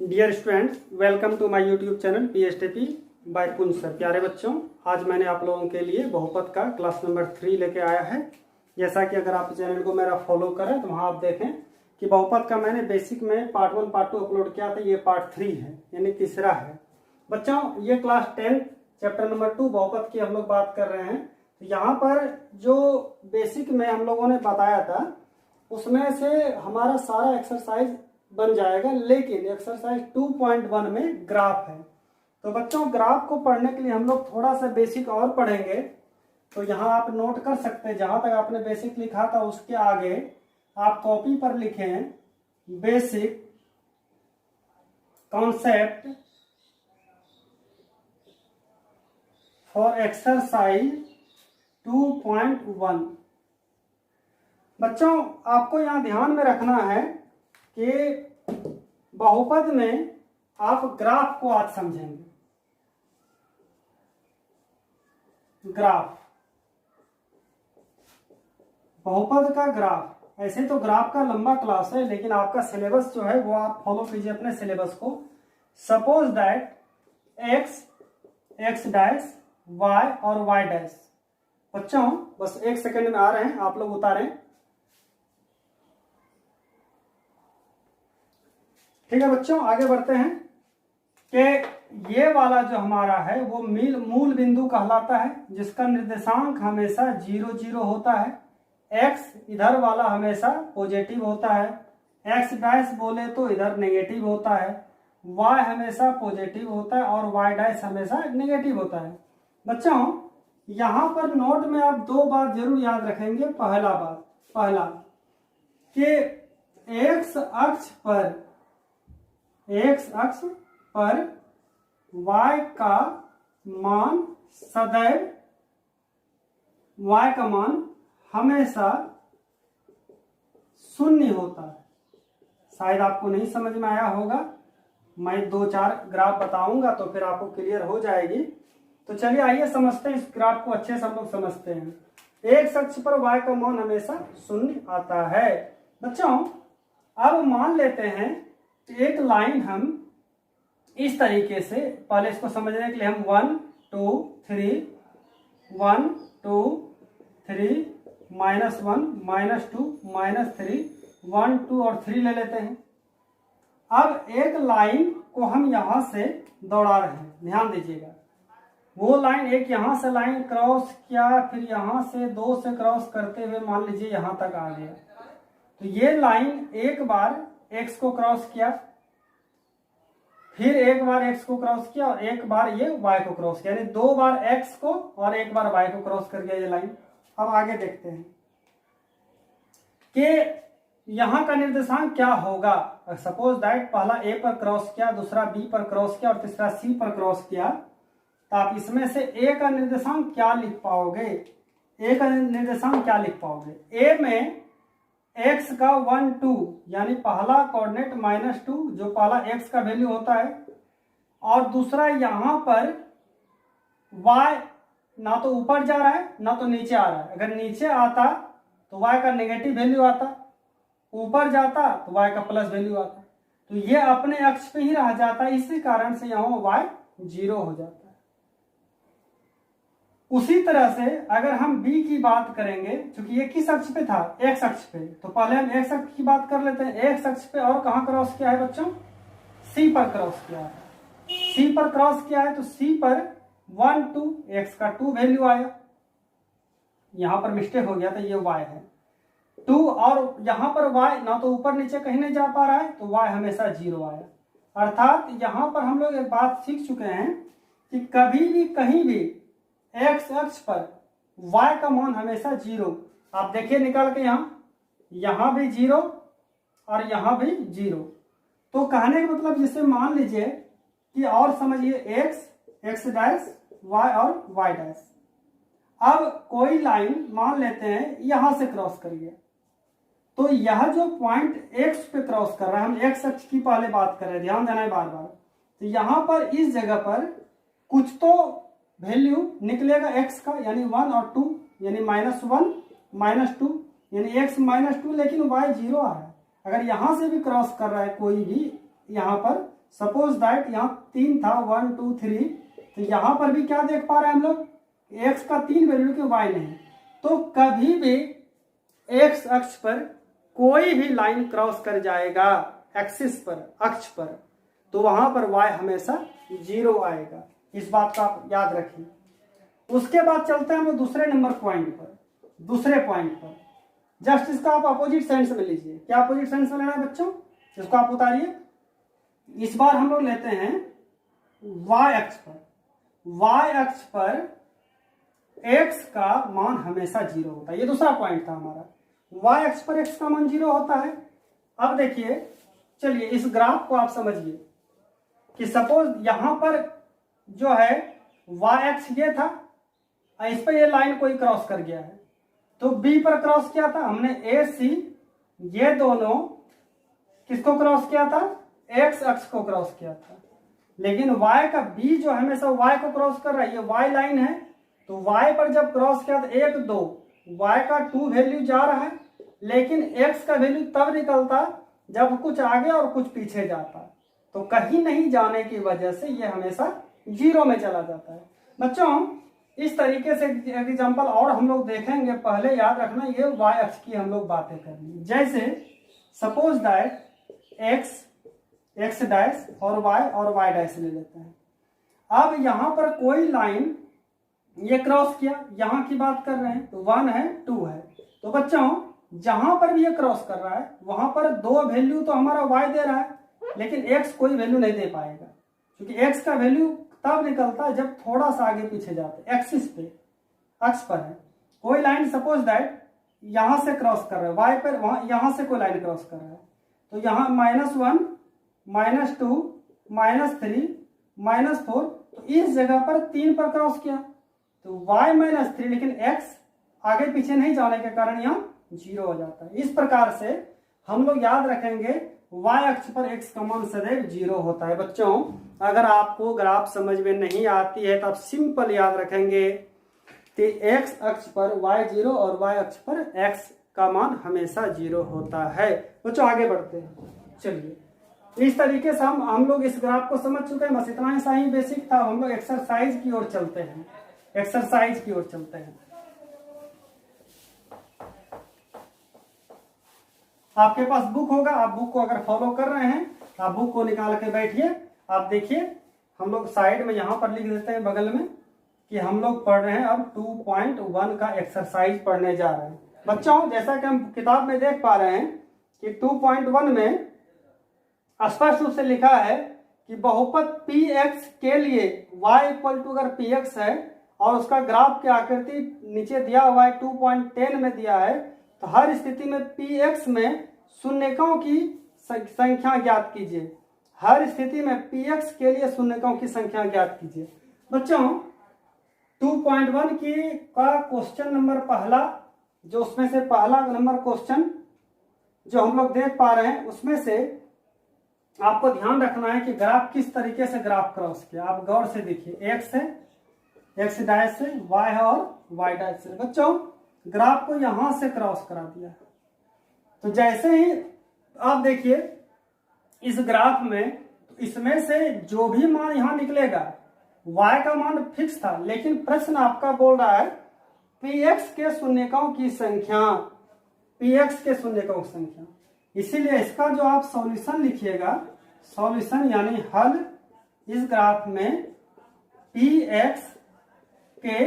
Dear students, welcome to my YouTube channel PSTP by Punj sir. प्यारे बच्चों, आज मैंने आप लोगों के लिए बहुपद का क्लास नंबर 3 लेके आया है। जैसा कि अगर आप चैनल को मेरा फॉलो करें तो वहाँ आप देखें कि बहुपद का मैंने बेसिक में पार्ट 1 पार्ट 2 अपलोड किया था। ये पार्ट 3 है, यानी तीसरा है। बच्चों, ये क्लास 10 चैप्टर नंबर 2 बहुपद की हम लोग बात कर रहे हैं। तो यहाँ पर जो बेसिक में हम लोगों ने बताया था उसमें से हमारा सारा एक्सरसाइज बन जाएगा, लेकिन एक्सरसाइज 2.1 में ग्राफ है। तो बच्चों, ग्राफ को पढ़ने के लिए हम लोग थोड़ा सा बेसिक और पढ़ेंगे। तो यहाँ आप नोट कर सकते हैं, जहां तक आपने बेसिक लिखा था उसके आगे आप कॉपी पर लिखें बेसिक कॉन्सेप्ट फॉर एक्सरसाइज 2.1। बच्चों, आपको यहाँ ध्यान में रखना है कि बहुपद में आप ग्राफ को आज समझेंगे। ग्राफ, बहुपद का ग्राफ। ऐसे तो ग्राफ का लंबा क्लास है, लेकिन आपका सिलेबस जो है वो आप फॉलो कीजिए अपने सिलेबस को। Suppose that x dash y और वाई डैश। बच्चों, बस एक सेकंड में आ रहे हैं, आप लोग उतारें। ठीक है बच्चों, आगे बढ़ते हैं कि ये वाला जो हमारा है वो मूल बिंदु कहलाता है, जिसका निर्देशांक हमेशा 0 0 होता है। एक्स इधर वाला हमेशा पॉजिटिव होता है, एक्स डैश बोले तो इधर नेगेटिव होता है, वाई हमेशा पॉजिटिव होता है और वाई डैश हमेशा नेगेटिव होता है। बच्चों, यहाँ पर नोट में आप दो बात जरूर याद रखेंगे। पहला कि एक्स अक्ष पर y का मान सदैव, y का मान हमेशा 0 होता है। शायद आपको नहीं समझ में आया होगा, मैं 2-4 ग्राफ बताऊंगा तो फिर आपको क्लियर हो जाएगी। तो चलिए आइए समझते हैं, इस ग्राफ को अच्छे से हम लोग समझते हैं। एक अक्ष पर y का मान हमेशा 0 आता है। बच्चों, अब मान लेते हैं एक लाइन हम इस तरीके से, पहले इसको समझने के लिए हम 1 2 3 -1 -2 -3 1 2 और 3 ले लेते हैं। अब एक लाइन को हम यहां से दौड़ा रहे हैं, ध्यान दीजिएगा। वो लाइन एक यहां से लाइन क्रॉस किया, फिर यहां से 2 से क्रॉस करते हुए मान लीजिए यहां तक आ गया। तो ये लाइन एक बार x को क्रॉस किया, फिर एक बार x को क्रॉस किया और एक बार ये y को क्रॉस किया, यानी 2 बार x को और एक बार y को क्रॉस कर गया ये लाइन। अब आगे देखते हैं कि यहां का निर्देशांक क्या होगा। सपोज दैट पहला a पर क्रॉस किया, दूसरा b पर क्रॉस किया और तीसरा c पर क्रॉस किया, तो आप इसमें से a का निर्देशांक क्या लिख पाओगे? a का निर्देशांक क्या लिख पाओगे? a में x का 1 2 यानी पहला कोऑर्डिनेट -2 जो पहला x का वैल्यू होता है, और दूसरा यहां पर y ना तो ऊपर जा रहा है ना तो नीचे आ रहा है। अगर नीचे आता तो y का नेगेटिव वैल्यू आता, ऊपर जाता तो y का प्लस वैल्यू आता। तो ये अपने अक्ष पे ही रह जाता है, इसी कारण से यहाँ y 0 हो जाता है। उसी तरह से अगर हम b की बात करेंगे, क्योंकि ये किस अक्ष पे था? x अक्ष पे, तो पहले हम x अक्ष की बात कर लेते हैं। x अक्ष पे और कहां क्रॉस किया है बच्चों? c पर क्रॉस किया है। c पर क्रॉस किया है तो c पर 1 2 x का 2 वैल्यू आया, यहां पर मिस्टेक हो गया था, ये y है 2, और यहां पर y ना तो ऊपर नीचे कहीं नहीं जा पा रहा है, तो y हमेशा 0 आया। अर्थात यहां पर हम लोग एक बात सीख चुके हैं कि कभी भी कहीं भी x अक्ष पर y का मान हमेशा 0। आप देखिए निकाल के यहां भी 0 और यहां भी 0। तो कहने का मतलब, जिसे मान लीजिए कि और समझिए x डैश y और y डैश। अब कोई लाइन मान लेते हैं यहां से क्रॉस करिए, तो यह जो पॉइंट x पे क्रॉस कर रहा है, हम x अक्ष की पहले बात कर रहे हैं, ध्यान देना है बार बार। तो यहां पर इस जगह पर कुछ तो वैल्यू निकलेगा x का, यानी 1 और 2, यानी -1 -2 यानी x -2, लेकिन y 0 आ रहा है। अगर यहां से भी क्रॉस कर रहा है कोई भी, यहां पर सपोज दैट यहाँ 3 था, 1 2 3, तो यहाँ पर भी क्या देख पा रहे हैं हम लोग, x का 3 वैल्यू के y नहीं। तो कभी भी x अक्ष पर कोई भी लाइन क्रॉस कर जाएगा एक्सिस पर, अक्ष पर, तो वहां पर y हमेशा 0 आएगा। इस बात का आप याद रखिए। उसके बाद चलते हैं हम दूसरे नंबर पॉइंट पर, दूसरे पॉइंट पर। जस्ट इसका आप अपोजिट सेंस में लीजिए। क्या अपोजिट सेंस में लेना है बच्चों, इसको आप उतारिए। इस बार हम लोग लेते हैं y अक्ष पर। y अक्ष पर x का मान हमेशा 0 होता है। ये दूसरा पॉइंट था हमारा, y अक्ष पर x का मान 0 होता है। अब देखिए, चलिए इस ग्राफ को आप समझिए कि सपोज यहां पर जो है y अक्ष ये था, इस पर ये लाइन कोई क्रॉस कर गया है, तो b पर क्रॉस किया था हमने ए सी, ये दोनों किसको क्रॉस किया था, x अक्ष को क्रॉस किया था। लेकिन y का b जो हमेशा y को क्रॉस कर रहा है, ये y लाइन है, तो y पर जब क्रॉस किया तो 1 2, y का 2 वैल्यू जा रहा है, लेकिन x का वैल्यू तब निकलता जब कुछ आगे और कुछ पीछे जाता। तो कहीं नहीं जाने की वजह से ये हमेशा 0 में चला जाता है। बच्चों इस तरीके से एग्जांपल और हम लोग देखेंगे। पहले याद रखना ये y अक्ष की हम लोग बातें करनी। जैसे सपोज दैट x डैश और y डैश ले लेते हैं। अब यहां पर कोई लाइन ये क्रॉस किया, यहां की बात कर रहे हैं, तो 1 है 2 है। तो बच्चों जहां पर भी ये क्रॉस कर रहा है वहां पर 2 वैल्यू तो हमारा y दे रहा है, लेकिन x कोई वैल्यू नहीं दे पाएगा, क्योंकि x का वैल्यू तब निकलता है जब थोड़ा सा आगे पीछे जाते हैं। एक्सिस पे, अक्ष पर है कोई लाइन, सपोज दैट यहां से क्रॉस कर रहा है y पर, वहां यहां से कोई लाइन क्रॉस कर रहा है, तो यहाँ -1 -2 -3 -4, तो इस जगह पर 3 पर क्रॉस किया तो y -3, लेकिन x आगे पीछे नहीं जाने के कारण यहाँ 0 हो जाता है। इस प्रकार से हम लोग याद रखेंगे y अक्ष पर x का मान सदैव 0 होता है। बच्चों अगर आपको ग्राफ समझ में नहीं आती है तो आप सिंपल याद रखेंगे कि x अक्ष पर y 0 और y अक्ष पर x का मान हमेशा 0 होता है। बच्चों आगे बढ़ते हैं। चलिए इस तरीके से हम लोग इस ग्राफ को समझ चुके हैं। बस इतना सा ही बेसिक था। हम लोग एक्सरसाइज की ओर चलते हैं, एक्सरसाइज की ओर चलते हैं। आपके पास बुक होगा, आप बुक को अगर फॉलो कर रहे हैं आप बुक को निकाल के बैठिए। आप देखिए हम लोग साइड में यहां पर लिख देते हैं बगल में कि हम लोग पढ़ रहे हैं अब 2.1 का एक्सरसाइज पढ़ने जा रहे हैं। बच्चों जैसा कि हम किताब में देख पा रहे हैं कि 2.1 में स्पष्ट रूप से लिखा है कि बहुपद px के लिए y इक्वल टू अगर px है और उसका ग्राफ की आकृति नीचे दिया हुआ है 2.10 में दिया है, तो हर स्थिति में px में शून्यकों की संख्या ज्ञात कीजिए। हर स्थिति में px के लिए शून्यकों की संख्या ज्ञात कीजिए। बच्चों 2.1 की का क्वेश्चन नंबर पहला, जो उसमें से पहला नंबर क्वेश्चन जो हम लोग देख पा रहे हैं, उसमें से आपको ध्यान रखना है कि ग्राफ किस तरीके से ग्राफ क्रॉस किया। आप गौर से देखिए, x है, x डैश से, y है और y डैश से। बच्चों ग्राफ को यहां से क्रॉस करा दिया। तो जैसे ही आप देखिए इस ग्राफ में, इसमें से जो भी मान यहां निकलेगा, y का मान फिक्स था, लेकिन प्रश्न आपका बोल रहा है px के शून्यकों की संख्या, px के शून्यकों की संख्या। इसीलिए इसका जो आप सॉल्यूशन लिखिएगा, सॉल्यूशन यानी हल, इस ग्राफ में px के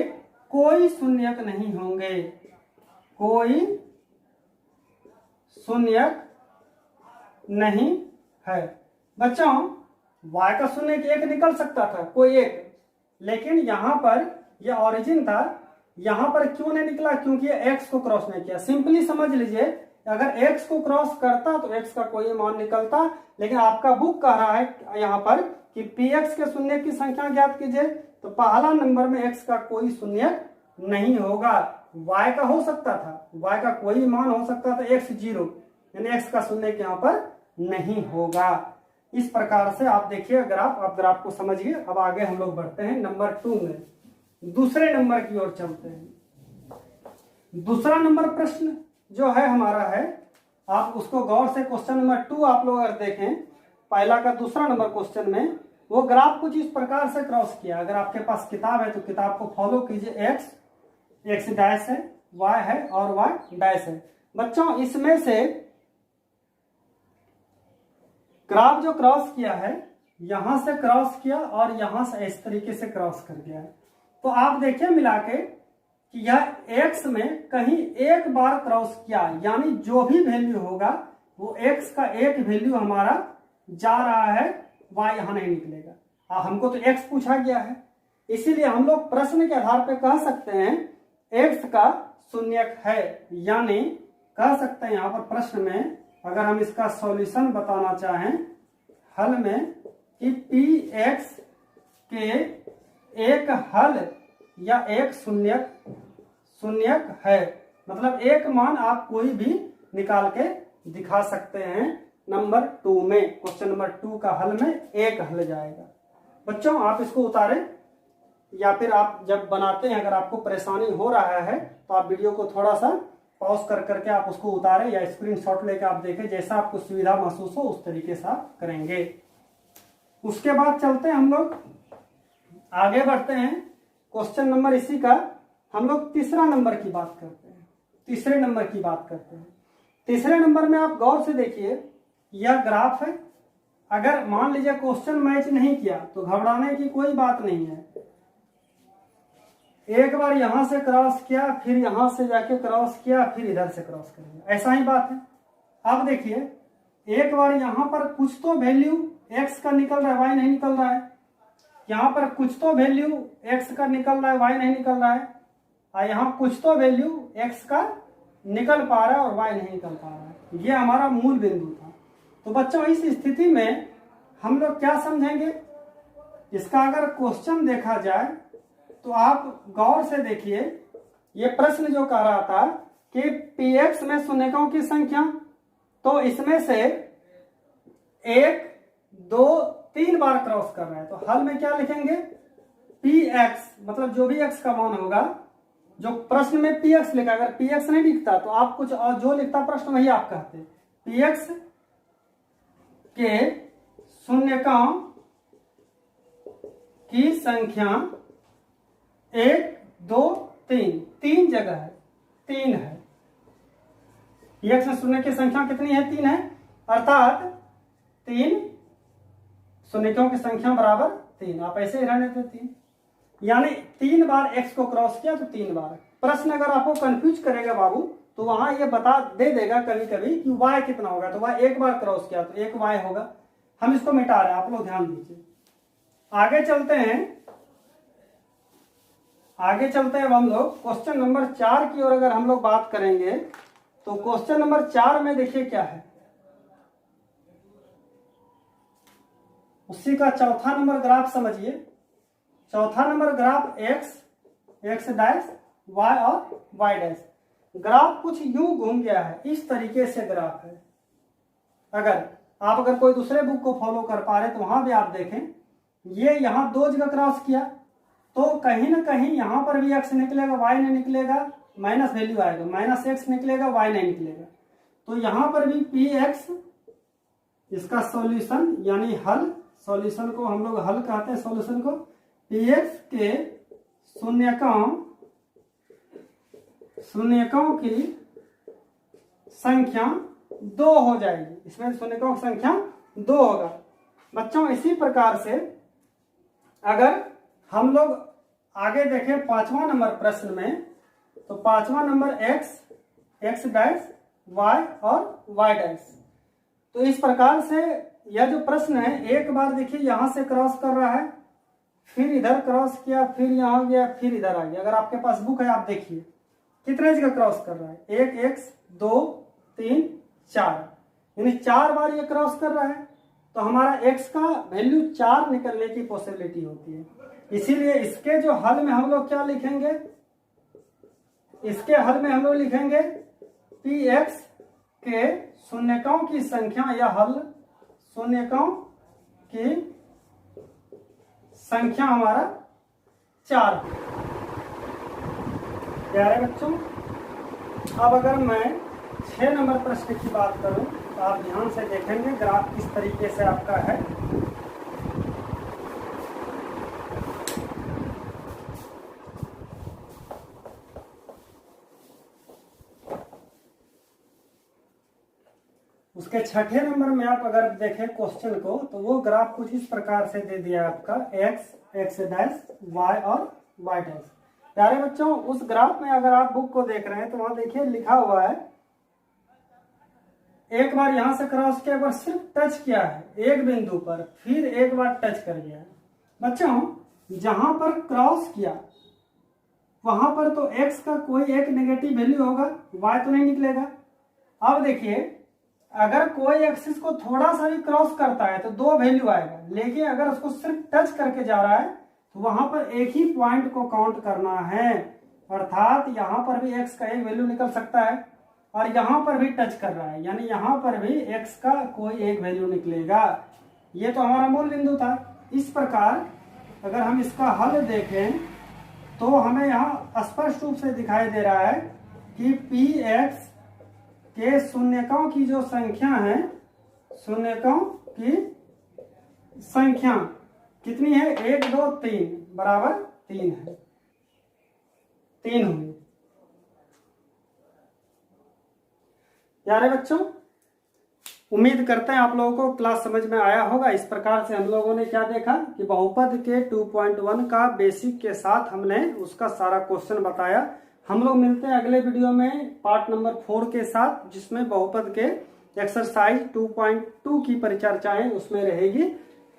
कोई शून्यक नहीं होंगे, कोई शून्यक नहीं है। बच्चों y का शून्यक एक निकल सकता था, कोई एक, लेकिन यहां पर यह ओरिजिन था, यहां पर क्यों नहीं निकला? क्योंकि x को क्रॉस नहीं किया। सिंपली समझ लीजिए, अगर x को क्रॉस करता तो x का कोई मान निकलता, लेकिन आपका बुक कह रहा है यहाँ पर कि px के शून्य की संख्या ज्ञात कीजिए, तो पहला नंबर में x का कोई शून्य नहीं होगा। y का हो सकता था, y का कोई मान हो सकता था, x 0, यानी x का शून्य यहाँ पर नहीं होगा। इस प्रकार से आप देखिए ग्राफ, आप ग्राफ को समझिए। अब आगे हम लोग बढ़ते हैं नंबर 2 में, दूसरे नंबर की ओर चलते हैं। दूसरा नंबर प्रश्न जो है हमारा है, आप उसको गौर से, क्वेश्चन नंबर 2 आप लोग अगर देखें पहला का दूसरा नंबर क्वेश्चन में वो ग्राफ कुछ इस प्रकार से क्रॉस किया। अगर आपके पास किताब है तो किताब को फॉलो कीजिए। एक्स डैश है, वाई है और वाई डैश है। बच्चों इसमें से ग्राफ जो क्रॉस किया है, यहां से क्रॉस किया और यहां से इस तरीके से क्रॉस कर गया है। तो आप देखिए मिला के कि यह एक्स में कहीं एक बार क्रॉस किया, यानी जो भी वैल्यू होगा वो एक्स का एक वैल्यू हमारा जा रहा है, वाई यहां नहीं निकलेगा। हमको तो एक्स पूछा गया है, इसीलिए हम लोग प्रश्न के आधार पर कह सकते हैं एक्स का शून्यक है, यानी कह सकते हैं यहां पर प्रश्न में अगर हम इसका सॉल्यूशन बताना चाहें हल में कि पी एक्स के एक हल या एक शून्यक है, मतलब एक मान आप कोई भी निकाल के दिखा सकते हैं। नंबर 2 में, क्वेश्चन नंबर 2 का हल में एक हल जाएगा। बच्चों आप इसको उतारें या फिर आप जब बनाते हैं अगर आपको परेशानी हो रहा है तो आप वीडियो को थोड़ा सा पॉज कर करके आप उसको उतारें या स्क्रीनशॉट लेके आप देखें, जैसा आपको सुविधा महसूस हो उस तरीके से आप करेंगे। उसके बाद चलते हैं हम लोग आगे बढ़ते हैं। क्वेश्चन नंबर इसी का हम लोग तीसरा नंबर की बात करते हैं। तीसरे नंबर की बात करते हैं। तीसरे नंबर में आप गौर से देखिए, यह ग्राफ है। अगर मान लीजिए क्वेश्चन मैच नहीं किया तो घबराने की कोई बात नहीं है। एक बार यहां से क्रॉस किया, फिर यहां से जाके क्रॉस किया, फिर इधर से क्रॉस कर दिया, ऐसा ही बात है। अब देखिए एक बार यहां पर कुछ तो वैल्यू एक्स का निकल रहा है, वाई नहीं निकल रहा है। यहाँ पर कुछ तो वैल्यू एक्स का निकल रहा है, वाई नहीं निकल रहा है। और यहाँ कुछ तो वैल्यू एक्स का निकल पा रहा है और वाई नहीं निकल पा रहा है। ये हमारा मूल बिंदु था। तो बच्चों इस स्थिति में हम लोग क्या समझेंगे, इसका अगर क्वेश्चन देखा जाए तो आप गौर से देखिए, ये प्रश्न जो कह रहा था कि पी एक्स में शून्यकों की संख्या, तो इसमें से 1, 2, 3 बार क्रॉस कर रहा है। तो हल में क्या लिखेंगे, पी एक्स, मतलब जो भी एक्स का मान होगा, जो प्रश्न में पी एक्स लिखा, अगर पी एक्स नहीं लिखता तो आप कुछ और जो लिखता प्रश्न वही आप कहते। पी एक्स के शून्यकों की संख्या 1, 2, 3 जगह है, 3 है। पी एक्स में शून्य की संख्या कितनी है, 3 है, अर्थात 3 शून्यकों की संख्या बराबर 3। आप ऐसे ही रहने देते 3, यानी 3 बार x को क्रॉस किया तो 3 बार। प्रश्न अगर आपको कंफ्यूज करेगा बाबू तो वहां ये बता दे देगा कभी कभी कि y कितना होगा, तो y 1 बार क्रॉस किया तो 1 y होगा। हम इसको मिटा रहे हैं, आप लोग ध्यान दीजिए। आगे चलते हैं अब हम लोग क्वेश्चन नंबर 4 की ओर अगर हम लोग बात करेंगे तो क्वेश्चन नंबर 4 में देखिए क्या है, उसी का चौथा नंबर ग्राफ समझिए। चौथा number graph x dash y और वाई डैश। ग्राफ कुछ यूं घूम गया है, इस तरीके से ग्राफ है। अगर कोई दूसरे बुक को फॉलो कर पा रहे तो वहां भी आप देखें, ये यहां 2 जगह क्रॉस किया तो कहीं ना कहीं यहां पर भी एक्स निकलेगा, वाई नहीं निकलेगा, माइनस वैल्यू आएगा, माइनस एक्स निकलेगा, वाई नहीं निकलेगा। तो यहां पर भी पी एक्स, इसका सॉल्यूशन यानी हल, सॉल्यूशन को हम लोग हल कहते हैं, सॉल्यूशन को पी एक्स के शून्यकों की संख्या 2 हो जाएगी। इसमें शून्यकों की संख्या 2 होगा। बच्चों इसी प्रकार से अगर हम लोग आगे देखें 5वां नंबर प्रश्न में, तो 5वां नंबर एक्स डैश वाई और वाई डैश। तो इस प्रकार से यह जो प्रश्न है, एक बार देखिए यहां से क्रॉस कर रहा है, फिर इधर क्रॉस किया, फिर यहां गया, फिर इधर आ गया। अगर आपके पास बुक है आप देखिए कितने जगह क्रॉस कर रहा है, 1 एक्स 2 3 4, यानी 4 बार ये क्रॉस कर रहा है। तो हमारा एक्स का वैल्यू 4 निकलने की पॉसिबिलिटी होती है। इसीलिए इसके जो हल में हम लोग क्या लिखेंगे, इसके हल में हम लोग लिखेंगे पी एक्स के शून्यकों की संख्या या हल, शून्यकों की संख्या हमारा 4 है। प्यारे बच्चों, अब अगर मैं 6 नंबर प्रश्न की बात करूं तो आप ध्यान से देखेंगे ग्राफ किस तरीके से आपका है। उसके छठे नंबर में आप अगर देखें क्वेश्चन को, तो वो ग्राफ कुछ इस प्रकार से दे दिया आपका एक्स डैश वाई और वाई डैश। प्यारे बच्चों, उस ग्राफ में अगर आप बुक को देख रहे हैं तो वहां देखिए लिखा हुआ है, एक बार यहां से क्रॉस किया, एक बार सिर्फ टच किया है एक बिंदु पर, फिर एक बार टच कर गया। बच्चों जहां पर क्रॉस किया वहां पर तो x का कोई एक नेगेटिव वैल्यू होगा, y तो नहीं निकलेगा। अब देखिए, अगर कोई एक्सिस को थोड़ा सा भी क्रॉस करता है तो दो वैल्यू आएगा, लेकिन अगर उसको सिर्फ टच करके जा रहा है तो वहां पर एक ही पॉइंट को काउंट करना है, अर्थात यहां पर भी x का एक वैल्यू निकल सकता है और यहां पर भी टच कर रहा है, यानी यहां पर भी x का कोई एक वैल्यू निकलेगा। ये तो हमारा मूल बिंदु था। इस प्रकार अगर हम इसका हल देखें तो हमें यहाँ स्पष्ट रूप से दिखाई दे रहा है कि px के शून्यकों की जो संख्या है, शून्यकों की संख्या कितनी है, 1 2 3 बराबर 3 है, 3 हुई। प्यारे बच्चों, उम्मीद करते हैं आप लोगों को क्लास समझ में आया होगा। इस प्रकार से हम लोगों ने क्या देखा कि बहुपद के 2.1 का बेसिक के साथ हमने उसका सारा क्वेश्चन बताया। हम लोग मिलते हैं अगले वीडियो में पार्ट नंबर 4 के साथ, जिसमें बहुपद के एक्सरसाइज 2.2 की परिचर्चाएं उसमें रहेगी।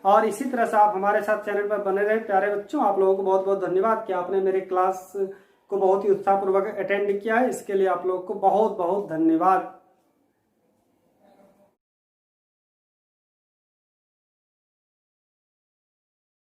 और इसी तरह से आप हमारे साथ चैनल पर बने रहे। प्यारे बच्चों, आप लोगों को बहुत बहुत धन्यवाद कि आपने मेरे क्लास को बहुत ही उत्साहपूर्वक अटेंड किया है। इसके लिए आप लोगों को बहुत बहुत धन्यवाद।